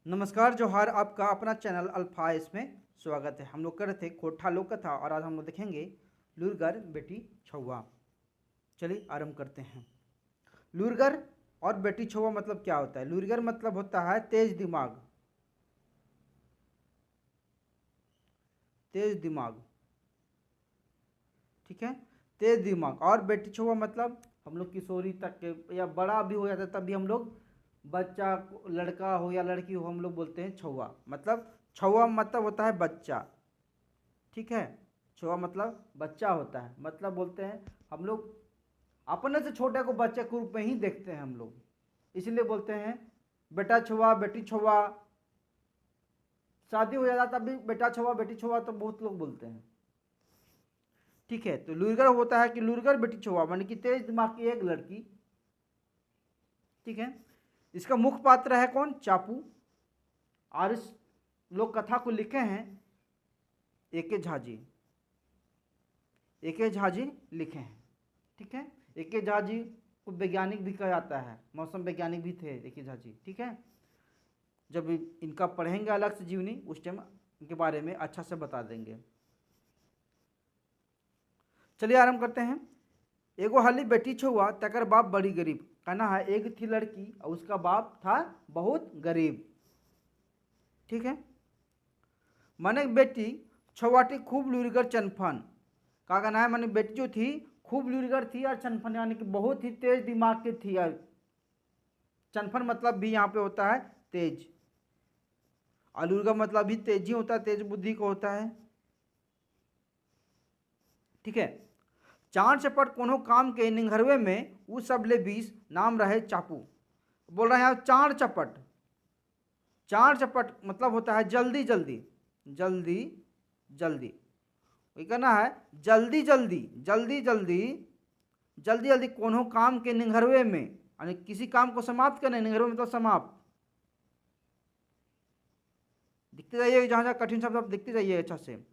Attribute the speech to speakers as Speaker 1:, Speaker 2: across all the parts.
Speaker 1: नमस्कार जोहार, आपका अपना चैनल अल्फा इसमें स्वागत है। हम लोग कर रहे थे खोटा लोक कथा और आज हम लोग देखेंगे लूरगर बेटी छौवा। चलिए आरंभ करते हैं। लूरगर और बेटी छौवा मतलब क्या होता है? लूरगर मतलब होता है तेज दिमाग, तेज दिमाग, ठीक है, तेज दिमाग। और बेटी छौवा मतलब हम लोग किशोरी तक के या बड़ा भी हो जाता है तब भी हम लोग बच्चा, लड़का हो या लड़की हो, हम लोग बोलते हैं छौवा। मतलब छौवा मतलब होता है बच्चा, ठीक है। छुआ मतलब बच्चा होता है, मतलब बोलते हैं हम लोग अपने से छोटे को बच्चे के रूप में ही देखते हैं हम लोग, इसलिए बोलते हैं बेटा छुआ, बेटी छुआ। शादी हो जाता तब भी बेटा छुआ बेटी छुआ तो बहुत लोग बोलते हैं, ठीक है। तो लुरगर होता है कि लुरगर बेटी छुआ माने कि तेज दिमाग की एक लड़की, ठीक है। इसका मुख्य पात्र है कौन? चापू। और इस लोक कथा को लिखे हैं एके झा जी, एके झा जी लिखे हैं, ठीक है। एके झा जी को वैज्ञानिक भी कहा जाता है, मौसम वैज्ञानिक भी थे एके झा जी, ठीक है। जब इनका पढ़ेंगे अलग से जीवनी उस टाइम इनके बारे में अच्छा से बता देंगे। चलिए आरंभ करते हैं। एगो हाली बेटी छुआ तकर बाप बड़ी गरीब। कहना है एक थी लड़की और उसका बाप था बहुत गरीब, ठीक है। माने बेटी छुआटी खूब लुरगर चनफन। का कहना है माने बेटी जो थी खूब लुरगर थी और चनफन यानी कि बहुत ही तेज दिमाग की थी। और चनफन मतलब भी यहाँ पे होता है तेज, और लुरगर मतलब भी तेज ही होता है, तेज बुद्धि को होता है, ठीक है। चार चपट कोनो काम के निंघरवे में उ सब ले 20 नाम रहे चापू। बोल रहे हैं चार चपट, चार चपट मतलब होता है जल्दी जल्दी, जल्दी जल्दी। वही कहना है जल्दी जल्दी जल्दी जल्दी जल्दी जल्दी कोनो काम के निंघरवे में, यानी किसी काम को समाप्त करने, निंघरवे मतलब समाप्त। दिखते जाइए जहाँ जहाँ कठिन शब्द आप दिखते जाइए अच्छा से।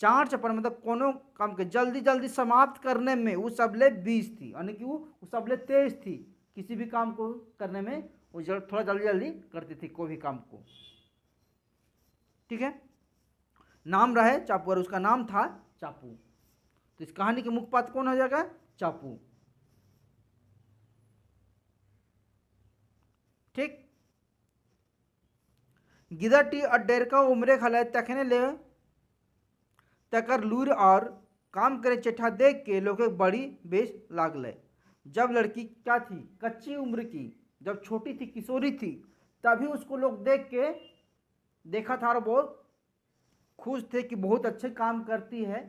Speaker 1: चार चपट मतलब कोनो काम के जल्दी जल्दी समाप्त करने में वो सबले 20 थी, यानी कि वो सबले तेज थी। किसी भी काम को करने में वो थोड़ा जल्दी जल्दी करती थी कोई भी काम को, ठीक है। नाम रहे चापू और उसका नाम था चापू। तो इस कहानी के मुख्य पात्र कौन हो जाएगा? चापू, ठीक। गिदटी और डेरका उमरे खले तखने ले तकर लूर और काम करे चेठा देख के लोग बड़ी बेश लागले। जब लड़की क्या थी? कच्ची उम्र की, जब छोटी थी, किशोरी थी, तभी उसको लोग देख के देखा था और बहुत खुश थे कि बहुत अच्छे काम करती है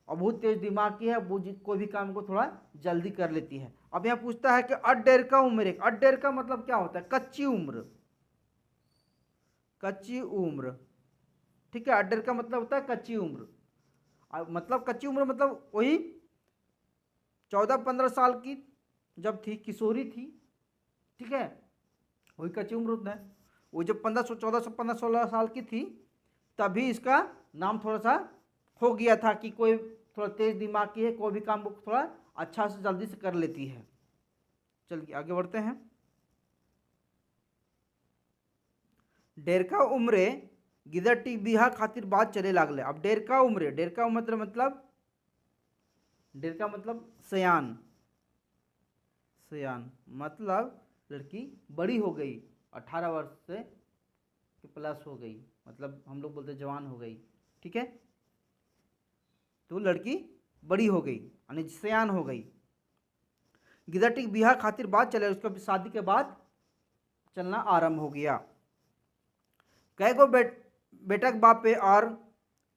Speaker 1: और बहुत तेज दिमाग की है, वो कोई भी काम को थोड़ा जल्दी कर लेती है। अब यहाँ पूछता है कि अड्डेर का उम्र, अड्डेर का मतलब क्या होता है? कच्ची उम्र, कच्ची उम्र, ठीक है। अड्डेर का मतलब होता है कच्ची उम्र। मतलब कच्ची उम्र मतलब वही 14-15 साल की जब थी, किशोरी थी, ठीक है, वही कच्ची उम्र होता है। वो जब 14-15-16 साल की थी तभी इसका नाम थोड़ा सा हो गया था कि कोई थोड़ा तेज दिमाग की है, कोई भी काम थोड़ा अच्छा से जल्दी से कर लेती है। चलिए आगे बढ़ते हैं। डेरका उम्रे गिदटी बिहा खातिर बात चले लागले। अब डेरका उम्रे, डेरका उम्र मतलब डेरका मतलब सयान, सयान मतलब लड़की बड़ी हो गई, 18 वर्ष से प्लस हो गई, मतलब हम लोग बोलते जवान हो गई, ठीक है। तो लड़की बड़ी हो गई यानी सयान हो गई। गिदटी बिहा खातिर बात चले, उसका शादी के बाद चलना आरंभ हो गया। कै गो बेटक बापे और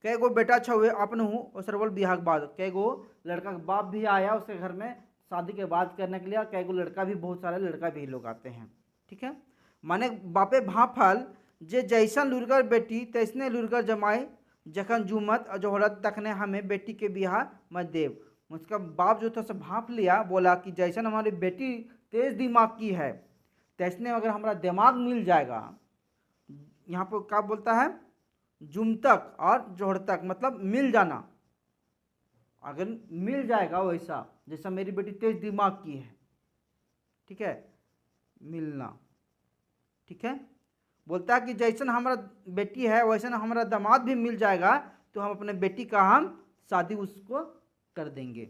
Speaker 1: कै गो बेटा छुए अपन हूँ और सरवल बिहार के बाद कै गो लड़का का बाप भी आया उसके घर में शादी के बाद करने के लिए, कै गो लड़का भी, बहुत सारे लड़का भी लोग आते हैं, ठीक है। माने बापे भाफल जे जैसन लुरगर बेटी तैसने लुरगर जमाई जखन जुमत जोहरत तखने हमें बेटी के बिहा मत देव। उसका बाप जो था सब भाप लिया, बोला कि जैसन हमारी बेटी तेज दिमाग की है तैसने अगर हमारा दिमाग मिल जाएगा, यहाँ पर क्या बोलता है? जुमतक और जोहड़तक मतलब मिल जाना, अगर मिल जाएगा वैसा जैसा मेरी बेटी तेज दिमाग की है, ठीक है, मिलना, ठीक है। बोलता है कि जैसन हमारा बेटी है वैसन हमारा दामाद भी मिल जाएगा तो हम अपने बेटी का हम शादी उसको कर देंगे।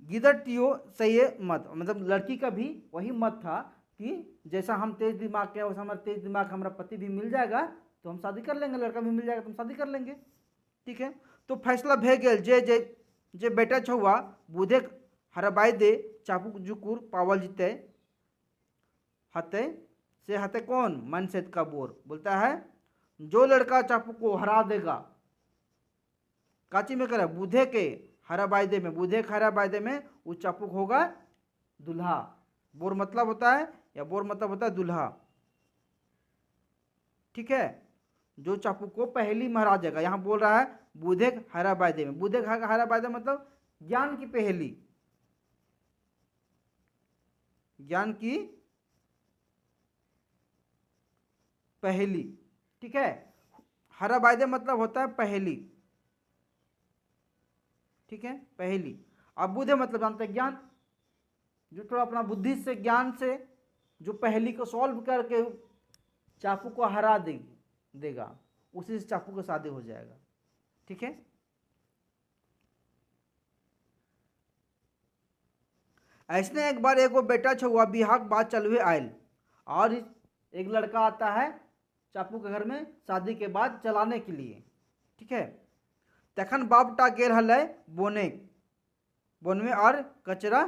Speaker 1: गिदटियो सही मत, मतलब लड़की का भी वही मत था कि जैसा हम तेज दिमाग के वैसा हमारा तेज दिमाग हमारा पति भी मिल जाएगा तो हम शादी कर लेंगे, लड़का भी मिल जाएगा तो हम शादी कर लेंगे। ठीक है, तो फैसला भे गेल जे जे जे बेटा छुआ बुधे हरबाई दे चापू जुकुर पावल जीते हते से हते कौन मन सेत का बोर। बोलता है जो लड़का चापू को हरा देगा काची में करे बुधे के हरा बायदे में, बुधे के हरा बायदे में उस चापू होगा दुल्हा। बोर मतलब होता है या बोर मतलब होता है दुल्हा। ठीक है, जो चापू को पहली महरा देगा, यहाँ बोल रहा है बुधे हरा बायदे में। बुधे हरा बायदे मतलब ज्ञान की पहली, ज्ञान की पहली। ठीक है, हरा बायदे मतलब होता है पहली। ठीक है, पहली। अब बुधे मतलब जानते हैं ज्ञान, जो थोड़ा अपना बुद्धि से ज्ञान से जो पहली को सॉल्व करके चाकू को हरा देगा उसी से चाकू का शादी हो जाएगा। ठीक है, ऐसने एक बार एगो बेटा छुआ बिहार बात चलवे आयल और एक लड़का आता है चापू के घर में शादी के बाद चलाने के लिए। ठीक है, तखन बापटा गेल हलै बोने में और कचरा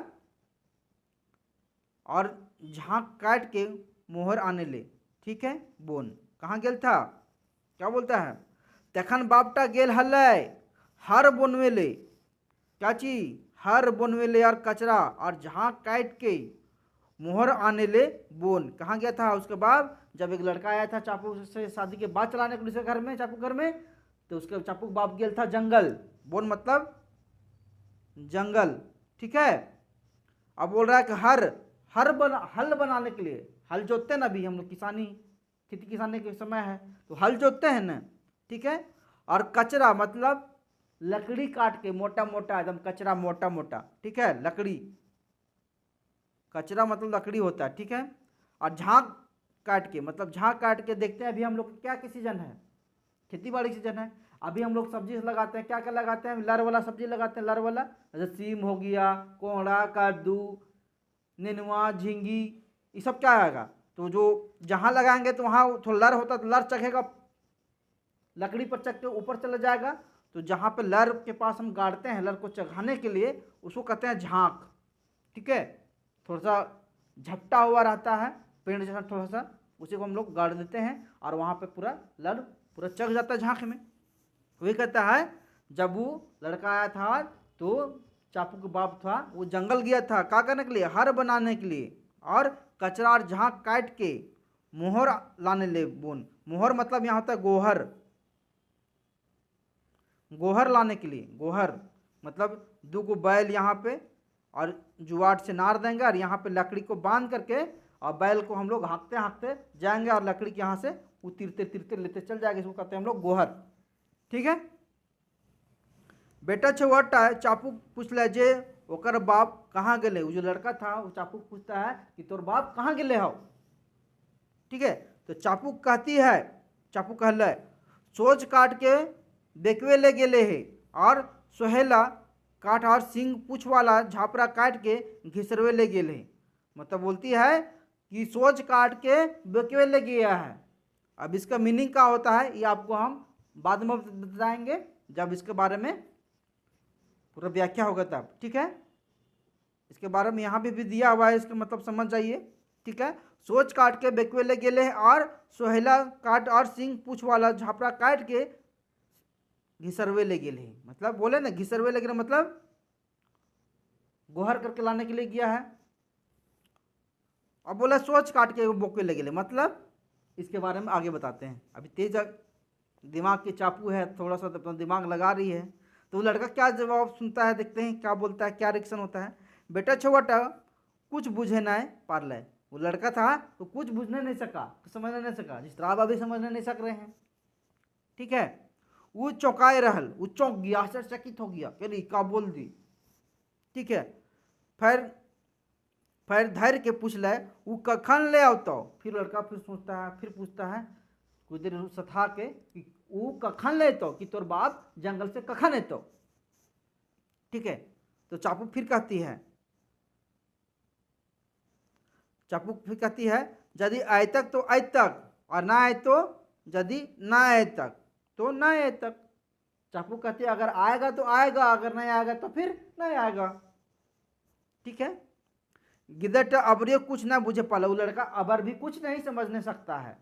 Speaker 1: और झाँक काट के मोहर आने ले। ठीक है, बोन कहाँ गेल था, क्या बोलता है, तखन बापटा गेल हलै हर बोनवे ले, क्या चीज हर बोनवे ले और कचरा और झाँक काट के मोहर आने ले बोन। कहाँ गया था उसके बाद, जब एक लड़का आया था चापू से शादी के बाद चलाने के लिए घर में चापू घर में, तो उसके चापू बाप गेल था जंगल। बोन मतलब जंगल। ठीक है, अब बोल रहा है कि हल बनाने के लिए, हल जोतते हैं ना, अभी हम लोग किसानी खेती किसानी के समय है तो हल जोतते हैं ना। ठीक है, और कचरा मतलब लकड़ी काट के मोटा मोटा एकदम कचरा मोटा मोटा। ठीक है, लकड़ी, कचरा मतलब लकड़ी होता है। ठीक है, और झाँक काट के मतलब झाँक काट के देखते हैं अभी हम लोग क्या की सीजन है, खेती बाड़ी सीजन है। अभी हम लोग सब्जी लगाते हैं, क्या क्या लगाते हैं, लर वाला सब्जी लगाते हैं, लर वाला जैसे सीम हो गया, कोहड़ा, कद्दू, नेनुआ, झींगी, ये सब क्या आएगा। तो जो जहाँ लगाएंगे तो वहाँ थोड़ा लर होता है तो लर चखेगा, लकड़ी पर चख के ऊपर चला जाएगा। तो जहाँ पे लर के पास हम गाड़ते हैं लर को चढ़ाने के लिए उसको कहते हैं झाँक। ठीक है, थोड़ा सा झपटा हुआ रहता है पेड़ जैसा थोड़ा सा, उसी को हम लोग गाड़ देते हैं और वहाँ पे पूरा लर पूरा चढ़ जाता है झाँक में। वही कहता है जब वो लड़का आया था तो चापू के बाप था वो जंगल गया था क्या करने के लिए, हर बनाने के लिए और कचरा और झाँक काट के मोहर लाने ले बोन। मोहर मतलब यहाँ होता है गोहर, गोहर लाने के लिए। गोहर मतलब दो गो बैल यहाँ पे और जुआट से नार देंगे और यहाँ पे लकड़ी को बांध करके और बैल को हम लोग हाँकते हाँकते जाएंगे और लकड़ी के यहाँ से वो तिरते तिरते लेते चल जाएंगे, इसको कहते हैं हम लोग गोहर। ठीक है, बेटा छुआ चापू पूछले जे ओकर बाप कहाँ गए। वो जो लड़का था वो चापू पूछता है कि तोर बाप कहाँ गए हो। ठीक है, तो चापू कहती है, चापू कहल सोच काट के देखवे ले गेले है और सोहेला काट और सिंग पूछ वाला झापरा काट के घिसरवे ले गेले है। मतलब बोलती है कि सोच काट के बेकवे ले गया है। अब इसका मीनिंग क्या होता है ये आपको हम बाद में बताएंगे जब इसके बारे में पूरा व्याख्या होगा तब। ठीक है, इसके बारे में यहाँ भी दिया हुआ है, इसका मतलब समझ जाइए। ठीक है, सोच काट के बेकवे ले गेले और सोहेला काट और सिंग पूछ वाला झापरा काट के घिसरवे ले गेले। मतलब बोले ना घिसरवे ले गेले मतलब गोहर करके लाने के लिए गया है। अब बोला सोच काट के बोकवे ले गेले, मतलब इसके बारे में आगे बताते हैं। अभी तेज दिमाग की चापू है, थोड़ा सा अपना दिमाग लगा रही है। तो वो लड़का क्या जवाब सुनता है, देखते हैं क्या बोलता है, क्या रिएक्शन होता है। बेटा छुआटा कुछ बुझे ना पार ले। वो लड़का था तो कुछ बुझने नहीं सका, समझने नहीं सका, जिस तरह अभी समझने नहीं सक रहे हैं। ठीक है, वो चौंकाए रहल, वो चौंक गया, आश्चर्यचकित हो गया, क्या बोल दी। ठीक है, फिर फिर धैर्य के पूछले वो कखन ले आवतो। फिर लड़का फिर सोचता है, फिर पूछता है कुछ देर सथा के कि वो कखन ले तो, कि तोर बाप जंगल से कखन एतो। ठीक है, तो चापू फिर कहती है, चापू फिर कहती है यदि आए तक तो आए तक, और ना आए तो यदि ना आए तक तो ना आए तक। चापू कहती है अगर आएगा तो आएगा, अगर नहीं आएगा तो फिर नहीं आएगा। ठीक है, गिदट अबरियो कुछ ना बुझे पाला। वो लड़का अबर भी कुछ नहीं समझने सकता है।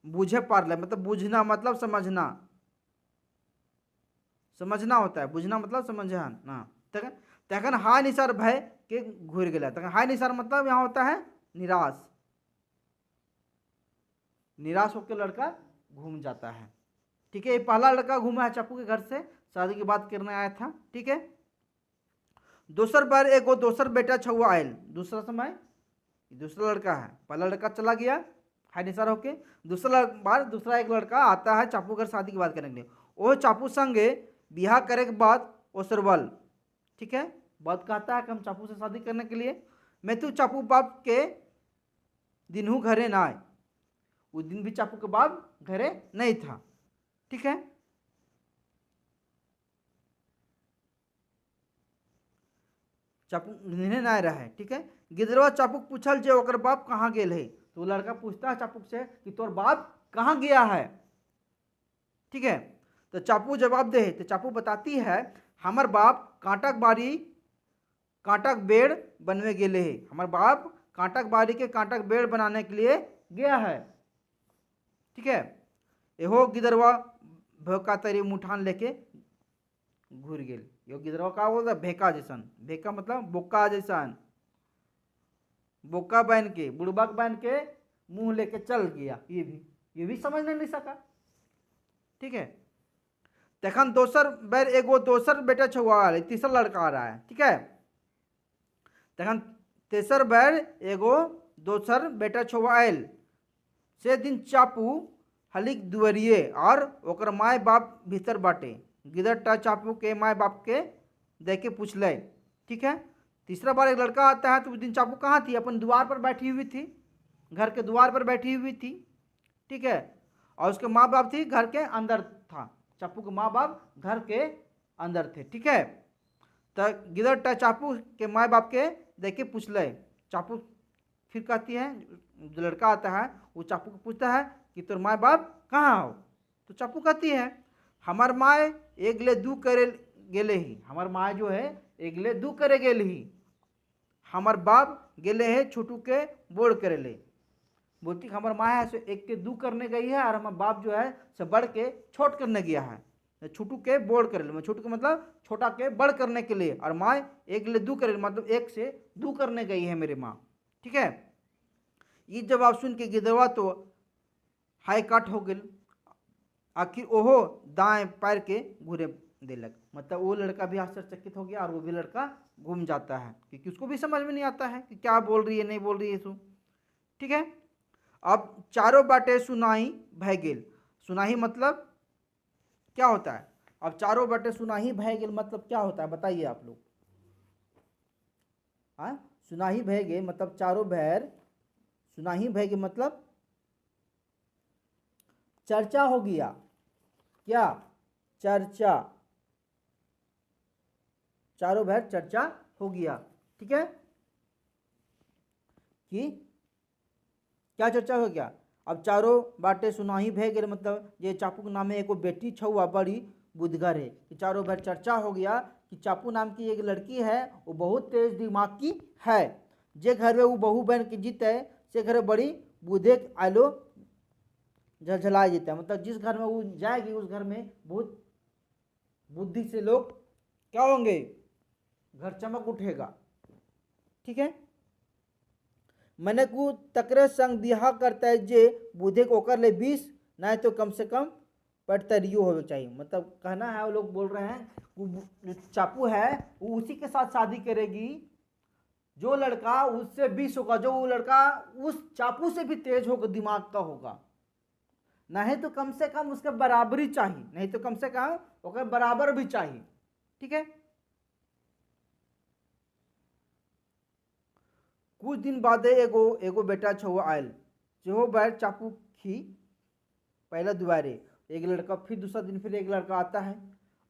Speaker 1: बुझे पारले मतलब बुझना मतलब समझना, समझना होता है, बुझना मतलब समझना ना। तखन तखन हाय निसार भय के घूर गया। तखन हाय निसार मतलब यहाँ होता है निराश, निराश होकर लड़का घूम जाता है। ठीक है, ये पहला लड़का घूमा है चापू के घर से, शादी की बात करने आया था। ठीक है, दोसर बार एगो दोसर बेटा छुआ आयल। दूसरा समय दूसरा लड़का है, पहला लड़का चला गया हाय निसार होके, दूसरा बार दूसरा एक लड़का आता है चापू घर शादी की बात करने के लिए। वो चापू संगे बिहार करे के बाद ओसरवल। ठीक है, बात कहता है कि हम चापू से शादी करने के लिए, मैं तू चापू बाप के दिनहू घरे ना आए। उस दिन भी चापू के बाप घरे नहीं था। ठीक है, चापू निने ना रहे। ठीक है, गिदरवा चापू पूछल जे ओकर बाप कहाँ गेल है। तो लड़का पूछता है चापू से कि तोर बाप कहाँ गया है। ठीक है, तो चापू जवाब दे, तो चापू बताती है हमार बाप कांटक बाड़ी कांटक बेड़ बनवे गेले है। हमार बाप कांटक बाड़ी के कांटक बेड़ बनाने के लिए गया है। ठीक है, एहो गिदरवा भोका तरी मुठान लेके घूर गेल। यो गिदरवा का बोलता भेका जैसन, भेका मतलब बोका जैसन, बोका बन के बुड़बक बन के मुंह लेके चल गया। ये भी समझ नहीं सका। ठीक है, तखन दोसर बेर एगो दोसर बेटा छुआ, तीसरा लड़का आ रहा है। ठीक है, तखन तेसर बेर एगो दोसर बेटा छुआ आयल। से दिन चापू हलिक दुअरिए और ओकर माय बाप भीतर बाटे। गिदरटा चापू के माय बाप के देख के पूछले। ठीक है, तीसरा बार एक लड़का आता है, तो उस दिन चापू कहाँ थी, अपन द्वार पर बैठी हुई थी, घर के द्वार पर बैठी हुई थी। ठीक है, और उसके माँ बाप थी घर के अंदर था। चापू के माँ बाप घर के अंदर थे। ठीक है, तो गिदरटा चापू के माँ बाप के देख के पूछले। चापू फिर कहती है, जो लड़का आता है वो चापू को पूछता है कि तोर माँ बाप कहाँ हो। तो चापू कहती है हमार माँ एगले दू करे गेले ही, हमार माँ जो है एगले दू करे गेल ही, हमार बाप गेले है छोटू के बोड़ करे ले। बोलती हमार माँ है सो एक के दू करने गई है, और हमार बाप जो है सो बढ़ के छोट करने गया है। छोटू के बोड़ करे ले, छोटू के मतलब छोटा के बड़ करने के लिए, और माँ एक ले दू करे मतलब एक से दू करने गई है मेरी माँ। ठीक है, ये जवाब सुन के गिदरवा तो हाई काट हो गई। आखिर ओहो दाएं पैर के घूरे दिलक, मतलब वो लड़का भी आश्चर्यचकित हो गया और वो भी लड़का घूम जाता है, क्योंकि उसको भी समझ में नहीं आता है कि क्या बोल रही है नहीं बोल रही है सो। ठीक है, अब चारों बाटे सुनाई भय गेल। सुनाही मतलब क्या होता है, अब चारों बाटे सुनाही भय गेल मतलब क्या होता है बताइए आप लोग। हाँ, सुनाही भय गेल मतलब चारों भैर, सुनाही भय गेल मतलब चर्चा हो गया। क्या चर्चा, चारों भैर चर्चा हो गया। ठीक है, कि क्या चर्चा हो गया। अब चारों बाटे सुनाही भय गेल मतलब ये चापू के नामे एगो बेटी छुआ बड़ी बुद्धगर है। कि चारों भैर चर्चा हो गया कि चापू नाम की एक लड़की है, वो बहुत तेज दिमाग की है। जे घर में वो बहू बहन के जीते से घर बड़ी बुद्धे आलो झलझला देता है, मतलब जिस घर में वो जाएगी उस घर में बहुत बुद्धि से लोग क्या होंगे, घर चमक उठेगा। ठीक है, मैंने को तकरे संग बिहा करता है जे बुद्धे को ओकर ले 20 नहीं तो कम से कम पटतरियो होना चाहिए। मतलब कहना है वो लोग बोल रहे हैं वो चापू है वो उसी के साथ शादी करेगी जो लड़का उससे 20 होगा, जो वो लड़का उस चापू से भी तेज होगा दिमाग का होगा, नहीं तो कम से कम उसका बराबरी चाहिए, नहीं तो कम से कम ओकर बराबर भी चाहिए। ठीक है, कुछ दिन बाद एगो एगो बेटा छुआ आयल, जो बैठ चापू खी पहला दुआरे, एक लड़का, फिर दूसरा दिन फिर एक लड़का आता है,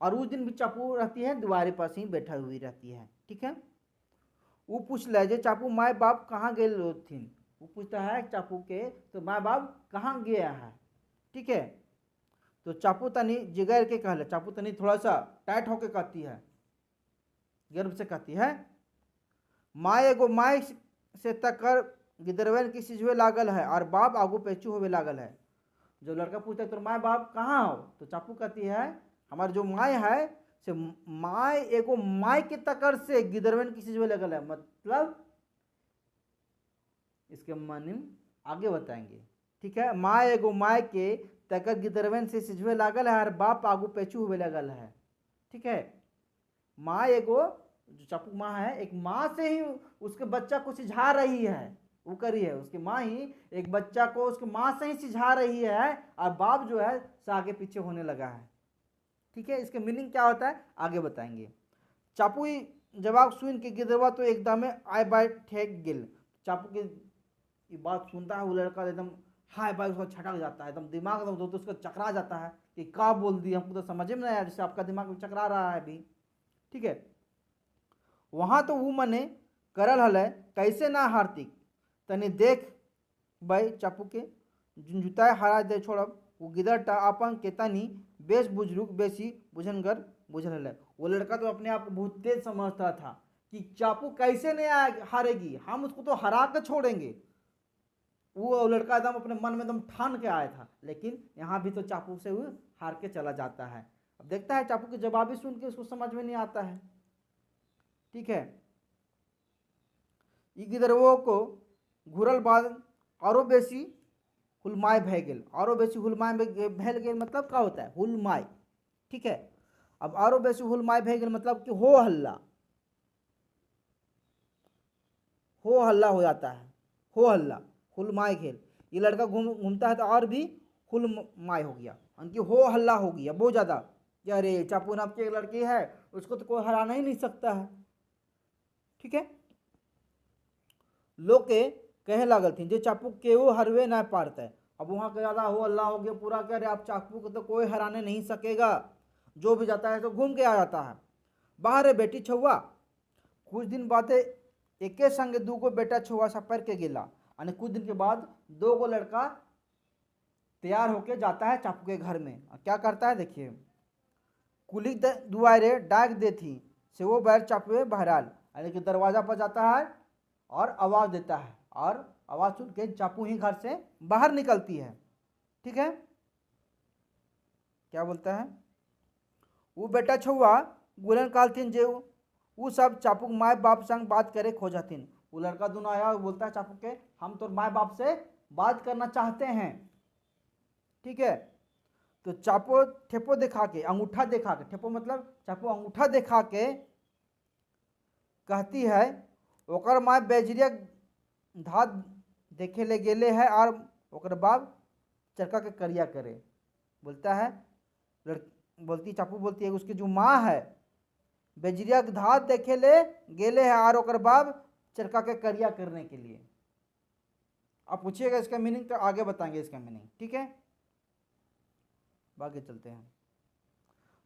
Speaker 1: और उस दिन भी चापू रहती है दुआरे पास ही बैठा हुई रहती है। ठीक है, वो पूछ ले जे चापू माए बाप कहाँ गए थिन, वो पूछता है चापू के तो माए बाप कहाँ गया है। ठीक है, तो चापू तनी जिगर के कहले, चापू तनी थोड़ा सा टाइट होके कहती है, गर्व से कहती है, माए एगो माए से तकर गिदरवन की सिझवे लागल है और बाप आगू पेचू होवे लागल है। जो लड़का पूछता है तो माए बाप कहाँ हो, तो चापू कहती है हमारे जो माए है से माए एगो माए के तकर से गिदरवन की सिझवे लागल है, मतलब इसके माने आगे बताएंगे। ठीक है, माए एगो माए के तकर गिदरवन से सिझवे लागल है और बाप आगू पेचू हुए लगल है। ठीक है, माँ एगो जो चापू माँ है, एक माँ से ही उसके बच्चा को सिझा रही है, वो करी है उसकी माँ ही एक बच्चा को उसके माँ से ही सिझा रही है, और बाप जो है से आगे पीछे होने लगा है। ठीक है, इसके मीनिंग क्या होता है आगे बताएंगे। चापू जवाब सुन के गिदरवा तो एकदम आय बाय ठेक गिल, चापू की ये बात सुनता है वो लड़का एकदम हाय बाय उसका छटक जाता है, एकदम दिमाग एकदम तो उसका चकरा जाता है कि क्या बोल दिया, हमको तो समझ में नहीं आया, जैसे आपका दिमाग चकरा रहा है अभी। ठीक है, वहाँ तो वो मने करल हल कैसे ना हार्दिक तनी देख भाई चापू के जुताए हरा दे छोड़ब, वो गिदरटा अपन के तनी बेस बुजुर्ग बेसी बुझनगर बुझल हल। वो लड़का तो अपने आप को बहुत तेज समझता था कि चापू कैसे नहीं हारेगी, हम उसको तो हरा के छोड़ेंगे। वो लड़का एकदम अपने मन में एकदम ठान के आया था, लेकिन यहाँ भी तो चापू से वो हार के चला जाता है। अब देखता है चापू के जवाब सुन के उसको समझ में नहीं आता है। ठीक है, ई गिदरवो को घूरल बाद औरो बेसी हुलमाय भय गेल, औरो बेसी हुलमाय भय गेल मतलब क्या होता है हुलमाय। ठीक है, अब औरो बेसी हुलमाय भय गेल मतलब कि हो हल्ला हो जाता है, हो हल्ला हुलमाय खेल। ये लड़का घूमता है तो और भी हुलमाय हो गया, उनकी हो हल्ला हो गया बहुत ज़्यादा कि अरे चापू नाम की एक लड़की है उसको तो कोई हराना ही नहीं सकता है। ठीक है, लोग के कहे लागल थी जे चापू के वो हरवे ना पारता है। अब वहाँ का ज़्यादा हो हल्ला हो गया पूरा, कह रहे आप चापू को तो कोई हराने नहीं सकेगा, जो भी जाता है तो घूम के आ जाता है। बाहर है बेटी छुआ, कुछ दिन बाद एके संग दूगो बेटा छुआ सफर के गिला, यानी कुछ दिन के बाद दो गो लड़का तैयार होके जाता है चापू के घर में। क्या करता है देखिए, कुली दुआरे डाक दे थी से वो बैर चापू बहराल, यानी कि दरवाजा पर जाता है और आवाज़ देता है, और आवाज़ सुन के चापू ही घर से बाहर निकलती है। ठीक है, क्या बोलता है वो बेटा छुआ गुलन कालथिन जे वो सब चापू माए बाप संग बात करे खोजथिन। वो लड़का दोनों आया और बोलता है चापू के हम तो माए बाप से बात करना चाहते हैं। ठीक है, तो चापू ठेपो दिखा के अंगूठा दिखा के, ठेपो मतलब चापू अंगूठा दिखा के कहती है ओकर माए बेजरिया धात देखे ले गेले है और ओकर बाप चरका के करिया करे। बोलता है बोलती चापू बोलती है उसकी जो माँ है बेजरिया के धात देखे ले गेले है और ओकर बाप चरका के करिया करने के लिए। आप पूछिएगा इसका मीनिंग तो आगे बताएंगे इसका मीनिंग। ठीक है, आगे चलते हैं।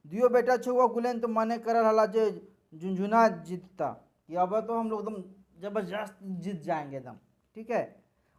Speaker 1: दियो बेटा छुआ गुलेन तो माने करल हला जे झुंझुना जीतता कि अब तो हम लोग एकदम जबरदस्त जीत जाएंगे एकदम। ठीक है,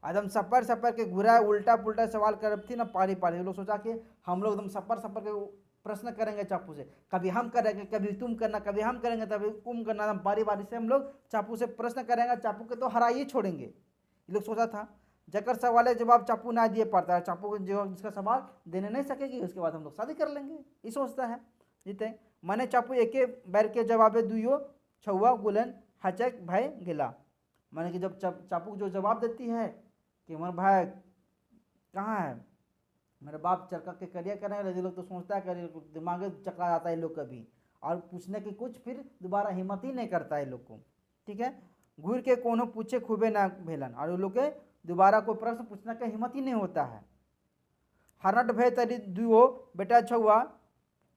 Speaker 1: एकदम सपर सपर के घुरा उल्टा पुल्टा सवाल कर थी ना पारी पारी, लोग सोचा कि हम लोग एकदम सपर सपर के प्रश्न करेंगे चापू से, कभी हम करेंगे कभी तुम करना, कभी हम करेंगे तभी तुम करना, बारी बारी से हम लोग चापू से प्रश्न करेंगे, चापू के तो हरा ही छोड़ेंगे। ये लोग सोचा था जकर सवाल जवाब चापू ना दिए पाता है, चापू को जवाब जिसका सवाल देने नहीं सकेगी उसके बाद हम लोग शादी कर लेंगे, ये सोचता है जीते। मैंने चापू एक बैर के जवाबे दुइयो छुआ गुलन हचक भाई गिला, मैंने कि जब चापू जो जवाब देती है कि हमारे भाई कहाँ है, मेरे बाप चरका के करिया करेंगे, ये लोग तो सोचता है करिए दिमाग चकरा जाता है लोग कभी, और पूछने की कुछ फिर दोबारा हिम्मत ही नहीं करता है लोग को। ठीक है, घूर के कोनो पूछे खूबे ना भेलन, और वो लोग के दोबारा कोई प्रश्न पूछने का हिम्मत ही नहीं होता है। हरनट भय तरी दुओ बेटा छुआ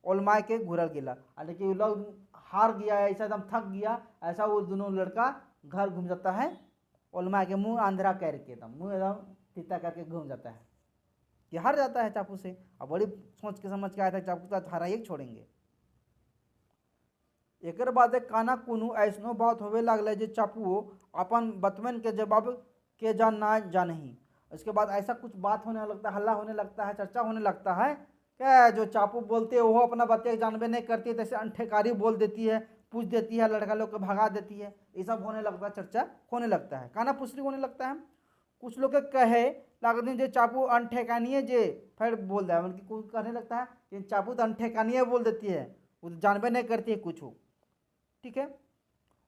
Speaker 1: ओलमाए के घुरल गिला, लेकिन लोग हार गया ऐसा एकदम थक गया, ऐसा वो दोनों लड़का घर घूम जाता है ओलमा के मुंह आंधरा करके एकदम मुंह एकदम तीता करके घूम जाता है कि हार जाता है चापू से। अब बड़ी सोच के समझ के आया था चापू तो हारा ही छोड़ेंगे। एक बाद काना कुनू ऐसनो बात होवे लागल जे चापूओ अपन बतवन के जवाब के जान ना जानही। उसके बाद ऐसा कुछ बात होने लगता है, हल्ला होने लगता है, चर्चा होने लगता है क्या जो चापू बोलते है वो अपना बच्चे जानबे नहीं करती है, जैसे अनठेकारी बोल देती है, पूछ देती है, लड़का लोग को भगा देती है, ये सब होने लगता है, चर्चा होने लगता है, काना पुसरी होने लगता है। कुछ लोग के कहे लागत जे चापू अनठेकानिए जे फिर बोल दे मतलब कुछ कहने लगता है कि चापू तो अनठेकानिए बोल देती है, वो जानबे नहीं करती है कुछ। ठीक है,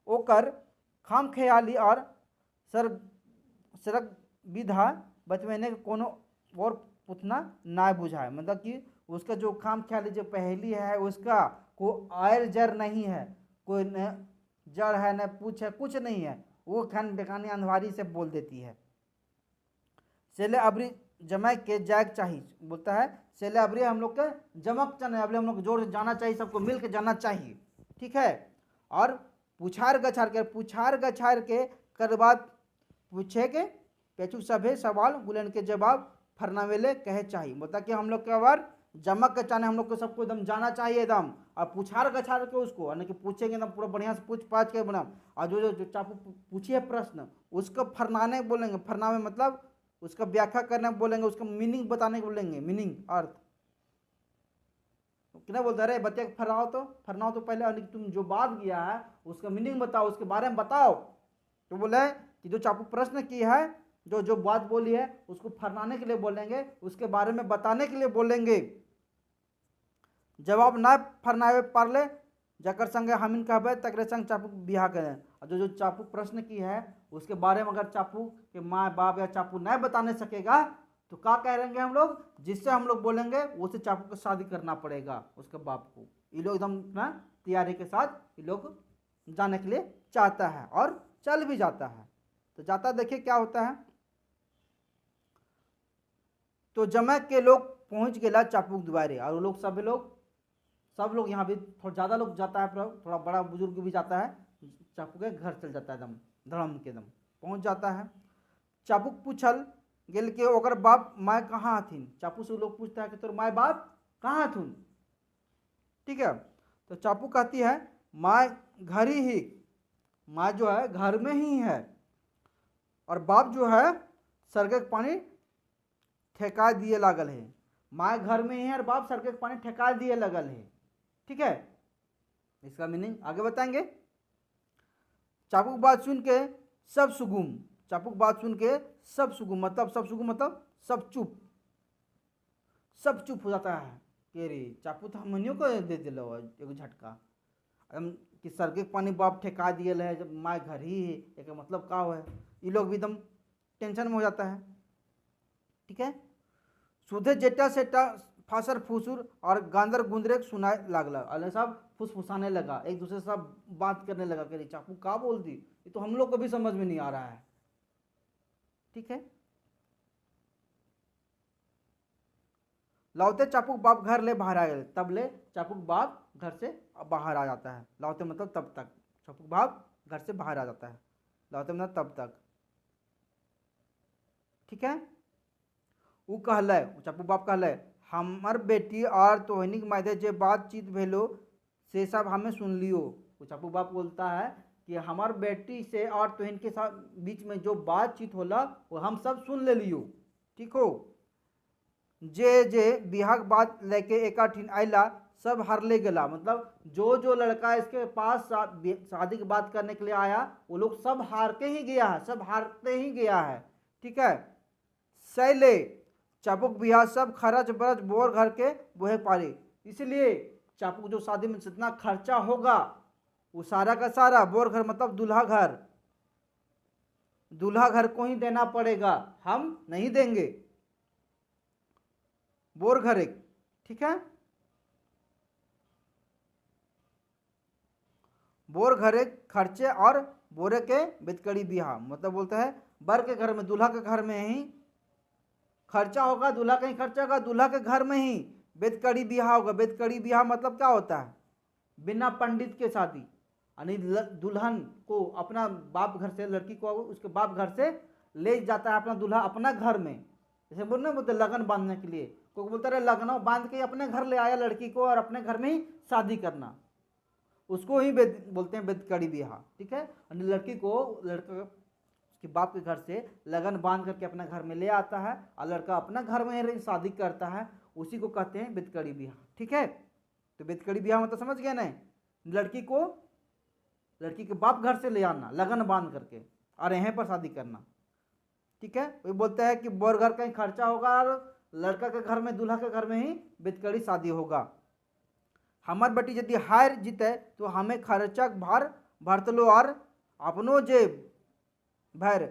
Speaker 1: ओकर खाम ख्याली और सरक विधा बचवेने के कोनो और पुतना ना बुझाए, मतलब कि उसका जो खाम ख्याली जो पहेली है उसका को आयर जर नहीं है, कोई न जड़ है न पूछ है, कुछ नहीं है, वो खान बेकानी अंधवारी से बोल देती है। सेले अबरी जमा के जाग चाहिए, बोलता है सेले अबरी हम लोग के जमक चने अबरी हम लोग जोर जाना चाहिए, सबको मिल के जाना चाहिए। ठीक है, और पूछार गछार के कर बाद पूछे के पेचू सभे सवाल बुलन के जवाब फरनावेले कहे चाहिए, बोलता कि हम लोग के बार जमक के चाने हम लोग को सबको एकदम जाना चाहिए एकदम, और पूछार गछार के उसको यानी कि पूछेंगे एकदम पूरा बढ़िया से पूछ पाछ के बना, और जो चापू पूछिए प्रश्न उसको फरनाने बोलेंगे, फरनावे मतलब उसका व्याख्या करने बोलेंगे, उसका मीनिंग बताने को बोलेंगे, मीनिंग अर्थ। कितना बोलते अरे बच्चे फरनाओ तो पहले तुम जो बात किया है उसका मीनिंग बताओ, उसके बारे में बताओ। तो बोले कि जो चापू प्रश्न की है, जो बात बोली है उसको फरनाने के लिए बोलेंगे, उसके बारे में बताने के लिए बोलेंगे। जवाब ना फरनावे पारले जकर संगे हमिन कहबे तकरे संग चापू बिहा करें, और जो चापू प्रश्न की है उसके बारे में अगर चापू के माँ बाप या चापू नहीं बताने सकेगा तो क्या कहेंगे हम लोग, जिससे हम लोग बोलेंगे उससे चापू को शादी करना पड़ेगा उसके बाप को। ये लोग एकदम ना तैयारी के साथ ये लोग जाने के लिए चाहता है और चल भी जाता है। तो जाता देखिए क्या होता है, तो जमा के लोग पहुंच गया चापू के द्वारे, और वो लोग सब लोग यहाँ भी थोड़ा ज़्यादा लोग जाता है, थोड़ा बड़ा बुजुर्ग भी जाता है, चापू के घर चल जाता है एकदम धर्म के एकदम पहुँच जाता है। चापू पूछल गेल के ओकर बाप माँ कहाँ हथिन, चापू से लोग पूछता है कि तोर माँ बाप कहाँ हथुन। ठीक है, तो चापू कहती है माँ घर ही, माँ जो है घर में ही है, और बाप जो है सरगे के पानी ठेका दिए लागल है। माँ घर में ही है और बाप सरगे के पानी ठेका दिए लगल है। ठीक है, इसका मीनिंग आगे बताएंगे। चापू की बात सुन के सब सुगुम, चापू की बात सुन के सब सुगुम मतलब सब चुप हो जाता है कि रे चापू तो हमनियों को दे दिलो एगो झटका, कि सरगे के पानी बाप ठेका दिए है, जब माँ घर ही है एक मतलब का है, ये लोग भी एकदम टेंशन में हो जाता है। ठीक है, सुधे जेटा सेटा फासर फुसुर और गांदर गुंदरे सुनाए लागला, अरे सब फुसफुसाने लगा, एक दूसरे से सब बात करने लगा कि चापू का बोल दी, ये तो हम लोग को भी समझ में नहीं आ रहा है। ठीक है, लाउते चापू बाप घर ले बाहर आ गए, तब ले चापू बाप घर से बाहर आ जाता है। लाउते मतलब तब तक, चापू बाप घर से बाहर आ जाता है, लाउते मतलब तब तक। ठीक है, वो कहल चापू बाप कहल हमर बेटी और तोहनी के मायदे जे बातचीत भेलो से सब हमें सुन लियो। वो चापू बाप बोलता है कि हमार बेटी से और तोहन के साथ बीच में जो बातचीत होला वो हम सब सुन ले लियो। ठीक हो, जे बिहार बात लेके एकाठिन आइला सब हार ले गला, मतलब जो लड़का इसके पास शादी की बात करने के लिए आया वो लोग सब हार के ही गया है, सब हारते ही गया है। ठीक है, सैले चापुक बिहार सब खर्च बरच बोर घर के बोहे पारे, इसलिए चापू जो शादी में जितना खर्चा होगा वो सारा का सारा बोर घर मतलब दूल्हा घर को ही देना पड़ेगा, हम नहीं देंगे, बोर घर एक। ठीक है, बोर घर एक खर्चे और बोरे के बेतकड़ी बिहा, मतलब बोलते हैं बर के घर में दूल्हा के घर में ही खर्चा होगा, दूल्हा का ही खर्चा होगा, दूल्हा के घर में ही बेतकड़ी बिहा होगा। बेतकड़ी बिहा मतलब क्या होता है, बिना पंडित के शादी, यानी दुल्हन को अपना बाप घर से, लड़की को उसके बाप घर से ले जाता है अपना दूल्हा अपना घर में। जैसे बोलते लगन बांधने के लिए, कोई बोलता रहे लगन बांध के अपने घर ले आया लड़की को और अपने घर में ही शादी करना, उसको ही बोलते हैं बेदकड़ी ब्याह। ठीक है, लड़की को लड़का उसके बाप के घर से लगन बांध करके अपने घर में ले आता है और लड़का अपना घर में शादी करता है, उसी को कहते हैं बेदकड़ी ब्याह। ठीक है, तो बेदकड़ी ब्याह मतलब समझ गए ना, लड़की को लड़की के बाप घर से ले आना लगन बांध करके और यहीं पर शादी करना। ठीक है, वही बोलते हैं कि बोर घर का ही खर्चा होगा और लड़का के घर में दूल्हा के घर में ही बेदकड़ी शादी होगा। हमार बेटी यदि हार जीते तो हमें खर्चा भार भरतलो और अपनो जेब भर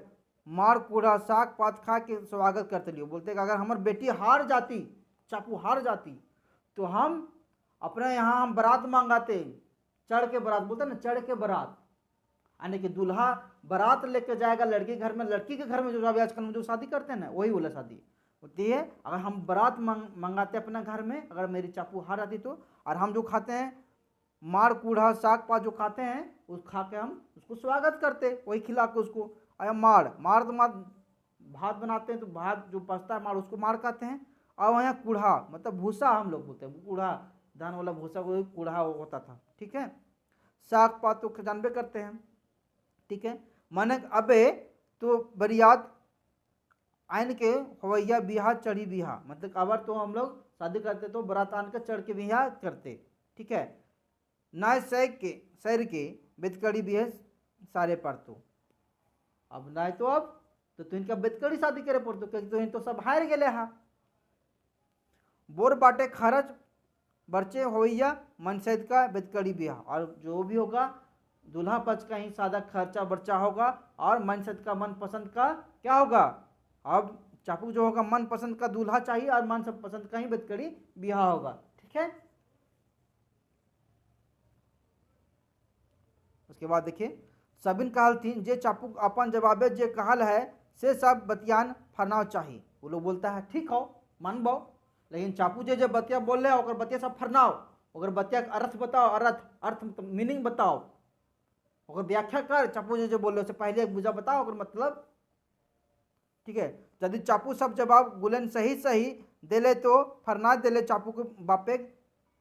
Speaker 1: मार कूड़ा साग पात खा के स्वागत करते लियो। बोलते कि अगर हमार बेटी हार जाती, चापू हार जाती, तो हम अपने यहाँ हम बारात मंगाते, चढ़ के बारात, बोलते ना चढ़ के बारात, यानी कि दूल्हा बारात लेके जाएगा लड़की घर में, लड़की के घर में जो अभी आजकल में जो शादी करते हैं ना वही वाला शादी होती है। अगर हम बारात मंगाते अपने घर में, अगर मेरी चापू हार आती तो, और हम जो खाते हैं मार कूड़ा साग पात जो खाते हैं उस खा के हम उसको स्वागत करते, वही खिला के उसको। अरे मार मार तो मार भात बनाते हैं तो भात जो बचता है मार उसको मार खाते हैं। और वहाँ कूढ़ा मतलब भूसा हम लोग बोलते हैं, कूढ़ा धान वाला भूसा को कूढ़ा होता था। ठीक है, साग पात तो जानबे करते हैं। ठीक है, माने अबे तो बरियात आन के हवैया बिहा चढ़ी बिहा, मतलब अबर तो हम लोग शादी करते तो बारात आन के चढ़ के बिहा करते। ठीक है, ना सैर के बेदकड़ी बिहे सारे पड़तो। अब ना तो अब तो इनका बेदकड़ी शादी करे पड़तो, क्योंकि तो इन तो सब हार गए हा। बोर बाटे खर्च बर्चे होइया मनसैद का बेदकड़ी बिहा, और जो भी होगा दूल्हा पक्ष का ही सादा खर्चा बर्चा होगा और मनसद का मनपसंद का क्या होगा। अब चापू जो होगा मनपसंद का दूल्हा चाहिए और मन सब पसंद का ही बेदकड़ी बिहा होगा। ठीक है, उसके बाद देखिए सबिन कहल थी जे चापू अपन जवाबे जे कहल है से सब बतियान फरनाव चाहिए। वो लोग बोलता है ठीक हो मानबो, लेकिन चापू जे बतिया बोल रहे हो बतिया सब फरनाओ, अगर बतिया का अर्थ बताओ, अर्थ मीनिंग बताओ, अगर व्याख्या कर चापू जो बोल रहे हो पहले एक बुझा बताओ अगर मतलब। ठीक है, यदि चापू सब जवाब गुलन सही सही देले तो फरना देले चापू के बापे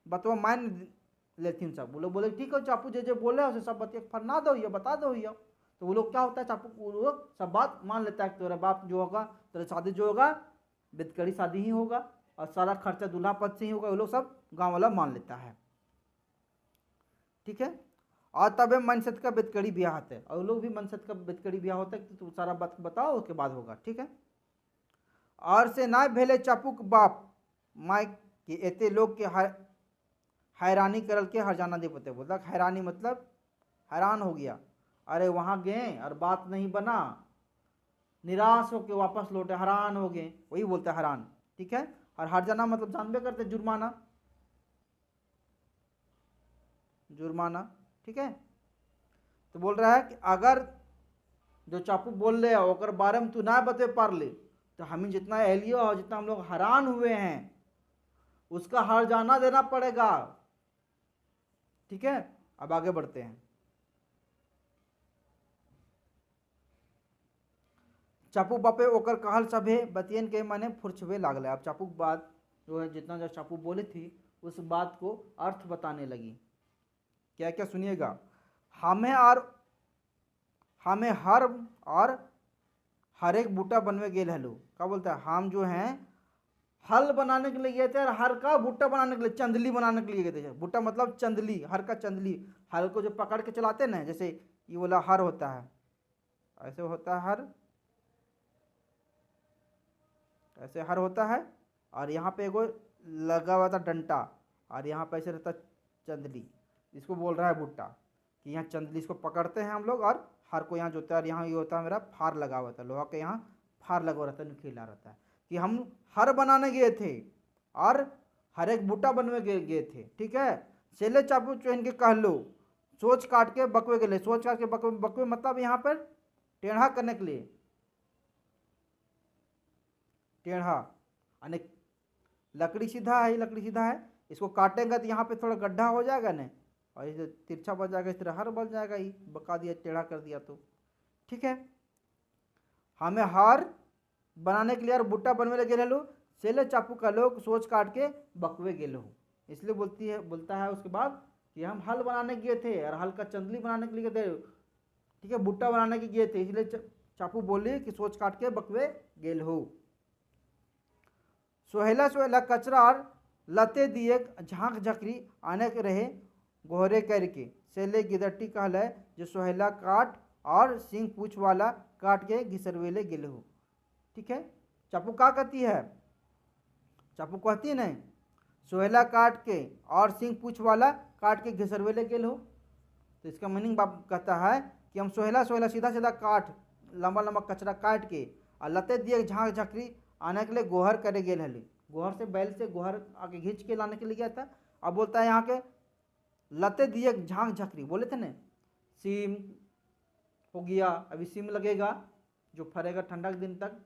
Speaker 1: बतवा मान लेथिन सब। वो लोग बोले ठीक है चापू जो बोले उसे सब बतिया फरना दो या बता दो या, तो वो लोग क्या होता है चापू वो लोग सब बात मान लेता है कि तेरा बाप जो होगा तेरा शादी जो होगा बेदकड़ी शादी ही होगा और सारा खर्चा दूल्हा पद से ही होगा, वो लोग सब गाँव वाला मान लेता है। ठीक है, और तब मनसद का बेदकड़ी ब्याह होता है, और लोग भी मनसद का बेदकड़ी ब्याह होता है तो सारा बात बताओ उसके बाद होगा। ठीक है, और से ना भेले चापू के बाप माय के एते लोग के हैरानी करल के हरजाना दे पते। बोलता हैरानी मतलब हैरान हो गया, अरे वहाँ गए और बात नहीं बना, निराश होके वापस लौटे, हैरान हो गए, वही बोलते हैरान। ठीक है, और हरजाना मतलब जानबे करते जुर्माना, जुर्माना। ठीक है, तो बोल रहा है कि अगर जो चापू बोल रहे हो अगर बारे में तू ना बते पार ले तो हमें जितना एलियो हो जितना हम लोग हैरान हुए हैं उसका हरजाना देना पड़ेगा। ठीक है, अब आगे बढ़ते हैं। चापू बापे ओकर कहल सभे बतियन के माने फुरछवे लागल। अब चापू की बात जो है जितना जो चापू बोले थी उस बात को अर्थ बताने लगी। क्या क्या सुनिएगा, हमें हर एक बूटा बनवे गेल हेलो। क्या बोलता है, हम जो हैं हल बनाने के लिए गए थे और हर का बूटा बनाने के लिए चंदली बनाने के लिए गए थे। बूटा मतलब चंदली, हर का चंदली, हल को जो पकड़ के चलाते ना, जैसे ये वाला हर होता है, ऐसे होता है हर, ऐसे हर होता है और यहाँ पे एगो लगा हुआ था डंटा और यहाँ पे ऐसे रहता चंदली, इसको बोल रहा है भुट्टा कि यहाँ चंदली इसको पकड़ते हैं हम लोग और हर को यहाँ जोता है और यहाँ ये होता है मेरा फार लगा हुआ था, लोहा के यहाँ फार लगा रहता है, नुकीला रहता है कि हम हर बनाने गए थे और हर एक बूटा बनवे गए थे। ठीक है, सेले चापू चुन के कह लो सोच काट के बकवे के लिए, सोच काट के बकवे, बकवे मतलब यहाँ पर टेढ़ा करने के लिए, टेढ़ा यानी लकड़ी सीधा है, लकड़ी सीधा है, इसको काटेंगे तो यहाँ पे थोड़ा गड्ढा हो जाएगा ना और इसे तिरछा बन जाएगा, इस तरह हर बन जाएगा ही, बका दिया टेढ़ा कर दिया तो। ठीक है, हमें हार बनाने के लिए यार बुट्टा बनवे लगे रहलो, सेले चापू का लोग सोच काट के बकवे गेल हो। इसलिए बोलता है उसके बाद कि हम हल बनाने गए थे और हल का चंदली बनाने के लिए गए थे, ठीक है, बुट्टा बनाने के गए थे, इसलिए चापू बोली कि सोच काट के बकवे गेल हो। सोहेला सोहेला कचरा और लते दिए झांक झकरी आने के रहे गोहरे करके, सेले गिदट्टी कहल है जो सोहेला काट और सिंह पूछ वाला काट के घिसरवेले गेल हो। ठीक है, चापू क्या कहती है, चापू कहती है नहीं, सोहेला काट के और सिंह पूछ वाला काट के घिसरवेले गेल हो। तो इसका मीनिंग बाप कहता है कि हम सोहेला सोहेला सीधा सीधा काट लंबा लंबा कचरा काट के और लते दिए झांक झकरी आने के लिए गोहर करे गेल हली, गोहर से बैल से गोहर आके खींच के लाने के लिए गया था। अब बोलता है यहाँ के लते दिए झांक झकरी, बोले थे ना सीम हो गया, अभी सीम लगेगा जो फरेगा ठंडा के दिन तक,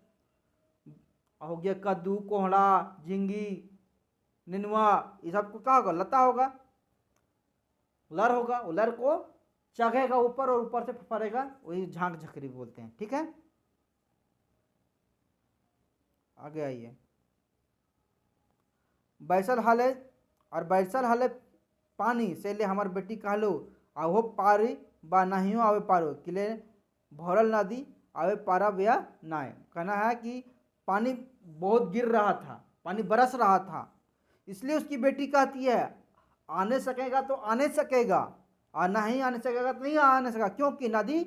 Speaker 1: हो गया कद्दू कोहड़ा झींगी निनुआ, ये सब को क्या होगा, लता होगा, लर होगा, वो लर को चढ़ेगा ऊपर और ऊपर से फरेगा, वही झांक झकरी बोलते हैं। ठीक है, आगे आइए, बैसल हाले और बैसल हाले पानी से ले हमार बेटी कहलो आहो पारी बा नहीं आवे पारो किले भरल नदी आवे पारा या नाय। कहना है कि पानी बहुत गिर रहा था, पानी बरस रहा था, इसलिए उसकी बेटी कहती है आने सकेगा तो आने सकेगा और नहीं आने सकेगा तो नहीं आने सकेगा, क्योंकि नदी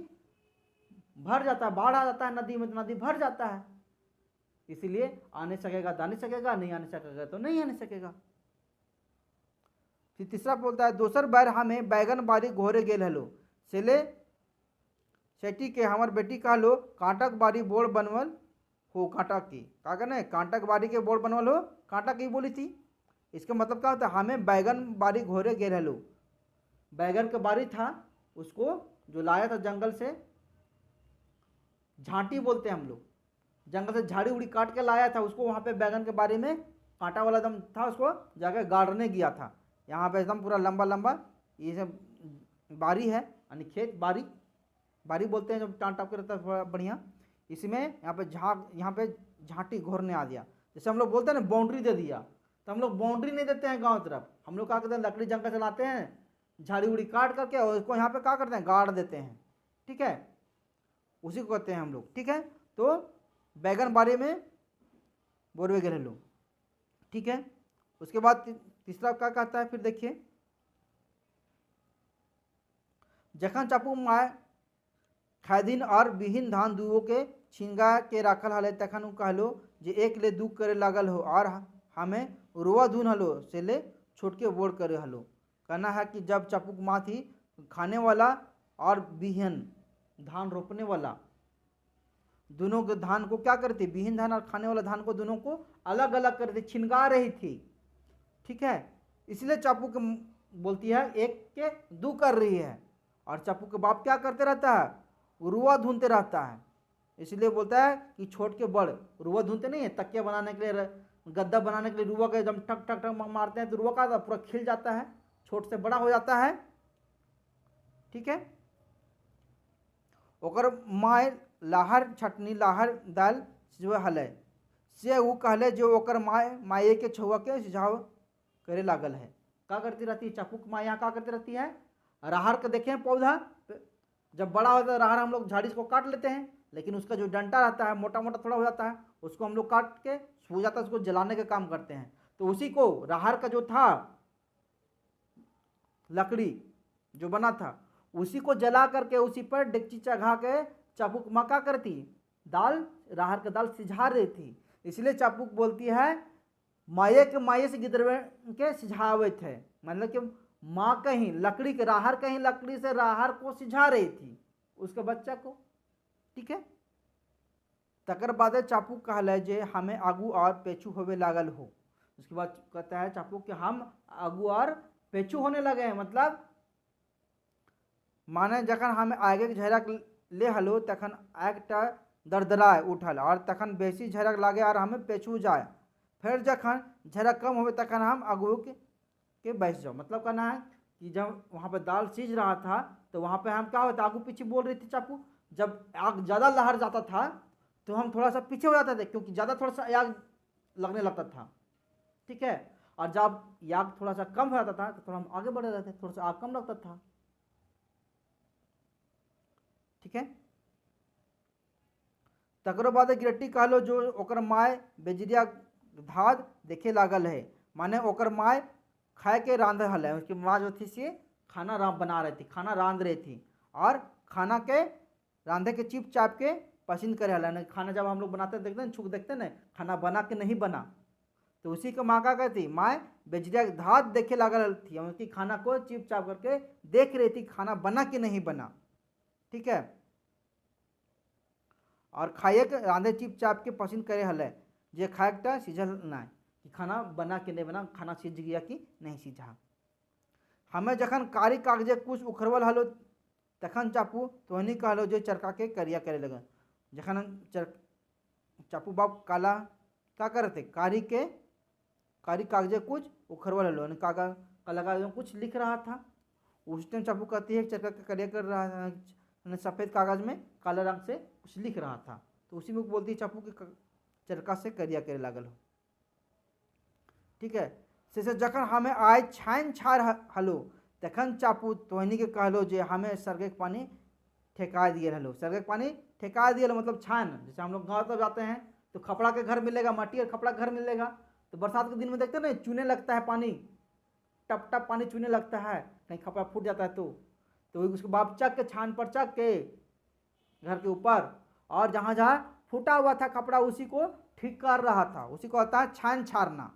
Speaker 1: भर जाता है, बाढ़ आ जाता है नदी में तो नदी भर जाता है, इसलिए आने सकेगा तो आने सकेगा, नहीं आने सकेगा तो नहीं आने सकेगा। फिर तीसरा बोलता है दोसर बार हमें बैगन बारी घोरे गेल हलो सेले सेठी के हमार बेटी कहलो कांटक बारी बोर्ड बनवल हो, कांटा की का कहना है, कांटक बारी के बोर्ड बनवल हो, कांटा की बोली थी। इसका मतलब क्या होता है, हमें बैगन बारी घोरे गेल हलो, बैगन का बारी था उसको जो लाया था जंगल से, झांटी बोलते हैं हम लोग, जंगल से झाड़ी उड़ी काट के लाया था उसको, वहाँ पे बैगन के बारी में कांटा वाला दम था, उसको जाकर गाड़ने गया था। यहाँ पे एकदम पूरा लंबा लंबा ये सब बारी है, यानी खेत बारी, बारी बोलते हैं जब टाँट टाप के रहता है थोड़ा बढ़िया। इसमें यहाँ पे झांटी घोरने आ गया, जैसे हम लोग बोलते हैं ना बाउंड्री दे दिया, तो हम लोग बाउंड्री नहीं देते हैं गाँव तरफ, हम लोग क्या करते हैं लकड़ी जंगल चलाते हैं, झाड़ी उड़ी काट करके और उसको यहाँ पे क्या करते हैं गाड़ देते हैं। ठीक है, उसी को कहते हैं हम लोग। ठीक है, तो बैगन बारी में बोरवे गिरे लो। ठीक है, उसके बाद तीसरा क्या कहता है, फिर देखिए जखन चापू माय खैदिन और बिहीन धान दुओ के छिंगा के राखल हले तखन उ कहलो जे एक ले दू करे लागल हो और हमें रुआ धुन हलो से ले छोटके बोड़ करे हलो। कहना है कि जब चापू माँ थी खाने वाला और बिहीन धान रोपने वाला, दोनों के धान को क्या करती, बिहीन धान और खाने वाला धान को दोनों को अलग अलग करती, छिनगा रही थी। ठीक है, इसलिए चापू के बोलती है एक के दू कर रही है, और चापू के बाप क्या करते रहता है, रुआ धुनते रहता है, इसलिए बोलता है कि छोट के बड़ रुआ धुनते नहीं है, तकिया बनाने के लिए गद्दा बनाने के लिए रुआ के एकदम ठक ठक ठक मारते हैं तो रुआ का पूरा खिल जाता है, छोट से बड़ा हो जाता है। ठीक है, ओकर माय लाहर छटनी लाहर दाल जो हले से वो कहले जो ओकर माए के छुआ के सुझाव करे लागल है। क्या करती रहती है चापू की माँ, यहाँ क्या करती रहती है, राहर का देखें पौधा जब बड़ा होता है राहर हम लोग झाड़ी को काट लेते हैं, लेकिन उसका जो डंटा रहता है मोटा मोटा थोड़ा हो जाता है, उसको हम लोग काट के सूख जाता है, उसको जलाने का काम करते हैं। तो उसी को राहर का जो था लकड़ी जो बना था उसी को जला करके उसी पर डेगची चढ़ा के चापू की माँ क्या करती, दाल राहर का दाल सिझा रही थी, इसलिए चापू बोलती है माये से गिदरवे के सिझावे थे, मतलब कि माँ कहीं लकड़ी के राहर कहीं लकड़ी से राहर को सिझा रही थी उसके बच्चा को। ठीक है, तकर बाद चापू कहले जे हमें आगू और पेचू होवे लागल हो। उसके बाद कहता है चापू कि हम आगू और पेचू होने लगे हैं, मतलब माने जखन हमें आगे के झरक ले हलो तखन एकटा दरदराए उठल और तखन बेसी झरक लागे और हमें पेचू जाए, फिर जखन झरक कम होवे तखन हम आगू के बैठ जाओ। मतलब कहना है कि जब वहाँ पे दाल सीझ रहा था तो वहाँ पे हम क्या होता आगू पीछे बोल रहे थे चापू, जब आग ज़्यादा लहर जाता था तो हम थोड़ा सा पीछे हो जाते थे क्योंकि ज़्यादा थोड़ा सा आग लगने लगता था, ठीक है। और जब आग थोड़ा सा कम हो जाता था तो थोड़ा हम आगे बढ़ जाते थे, थोड़ा सा आग कम लगता था, ठीक है। तकरो बाद गिरट्टी कहलो जो ओकर माय बेजरिया धाद देखे लागल है, माने ओकर माय खाए के रांध हल है, उसकी माँ जो थी से खाना बना रही थी, खाना रांध रही थी, और खाना के रांधे के चिप चाप के पसंद करे हल। खाना जब हम लोग बनाते देखते हैं, छुक देखते ना खाना बना के नहीं बना, तो उसी को माँ क्या कहती, माँ बेजरिया धात देखे लागल थी, उसकी खाना को चिप चाप करके देख रही थी खाना बना कि नहीं बना, ठीक है। और खाए के रांधे चिप चाप के पसंद करे हल है, जे खाए सीझल ना कि खाना बना कि नहीं बना, खाना सीझ गया कि नहीं सीझा। हमें जखन कारी कागजे कुछ उखड़वल हलो तखन चापू तोहनी कहलो जो चरका के करिया करे लगे। जखन चापू बाप काला क्या करते कारी कागजे कुछ उखड़वल हलो, काला कागज में कुछ लिख रहा था, उस टाइम चापू कहती है चरका के करिया कर रहा था, सफ़ेद कागज में काला रंग से कुछ लिख रहा था, तो उसी में बोलती है चापू के चरका से करिया करे लागल हो, ठीक है। से जखन हमें आय छान छाड़ हलो तखन चापू तोहनी के कहलो जे हमें सरगे के पानी ठेका दिए हलो। सरगे के पानी ठेका दिए मतलब छान, जैसे हम लोग गाँव तक जाते हैं तो खपड़ा के घर मिलेगा, मट्टी और खपड़ा घर मिलेगा, तो बरसात के दिन में देखते हैं ना चूने लगता है पानी, टप टप पानी चूने लगता है, कहीं खपड़ा फूट जाता है तो उसके बाद चक के छान पर चक के घर के ऊपर, और जहाँ जहाँ फूटा हुआ था कपड़ा उसी को ठीक कर रहा था, उसी को होता है छान छाड़ना,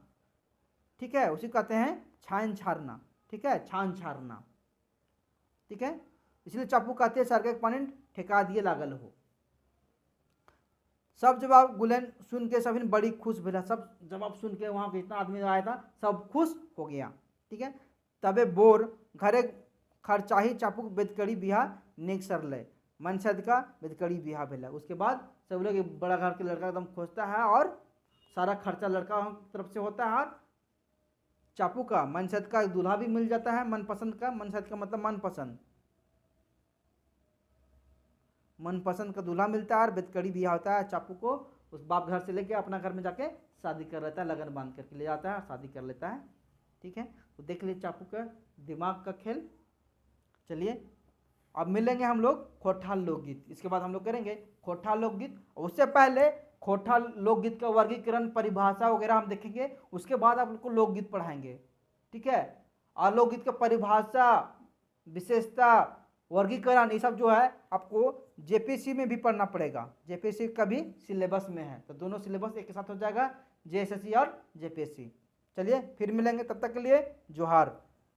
Speaker 1: ठीक है, उसी कहते हैं छान छाड़ना, ठीक है, छान छाड़ना, ठीक है। इसलिए चापू कहते हैं सरगे के पानी ठेका दिए लागल हो। सब जवाब गुलेन सुन के सभी बड़ी खुश भेला, सब जवाब सुन के वहाँ जितना आदमी आया था सब खुश हो गया, ठीक है। तबे बोर घरे खर्चाही चापू बेदकड़ी बिहा नेक सरले, मन सद का बेदकड़ी बिहा भेला। उसके बाद सब लोग बड़ा घर के लड़का एकदम खोजता है और सारा खर्चा लड़का तरफ से होता है, और चापू का मनसद का दूल्हा भी मिल जाता है, मनपसंद का, मनसद का मतलब मनपसंद, मनपसंद का दूल्हा मिलता है और बेदकड़ी बिया होता है। चापू को उस बाप घर से लेके अपना घर में जाके शादी कर लेता है, लगन बांध करके ले जाता है और शादी कर लेता है, ठीक है। तो देख लीजिए चापू का दिमाग का खेल। चलिए अब मिलेंगे हम लोग खोठाल लोकगीत, इसके बाद हम लोग करेंगे खोठाल लोकगीत। उससे पहले खोठाल लोकगीत का वर्गीकरण, परिभाषा वगैरह हम देखेंगे, उसके बाद आप लोग को लोकगीत पढ़ाएंगे, ठीक है। और लोकगीत का परिभाषा, विशेषता, वर्गीकरण, ये सब जो है आपको जेपीएससी में भी पढ़ना पड़ेगा, जेपीएससी का भी सिलेबस में है, तो दोनों सिलेबस एक साथ हो जाएगा, जेएसएससी और जेपीएससी। चलिए फिर मिलेंगे, तब तक के लिए जोहार।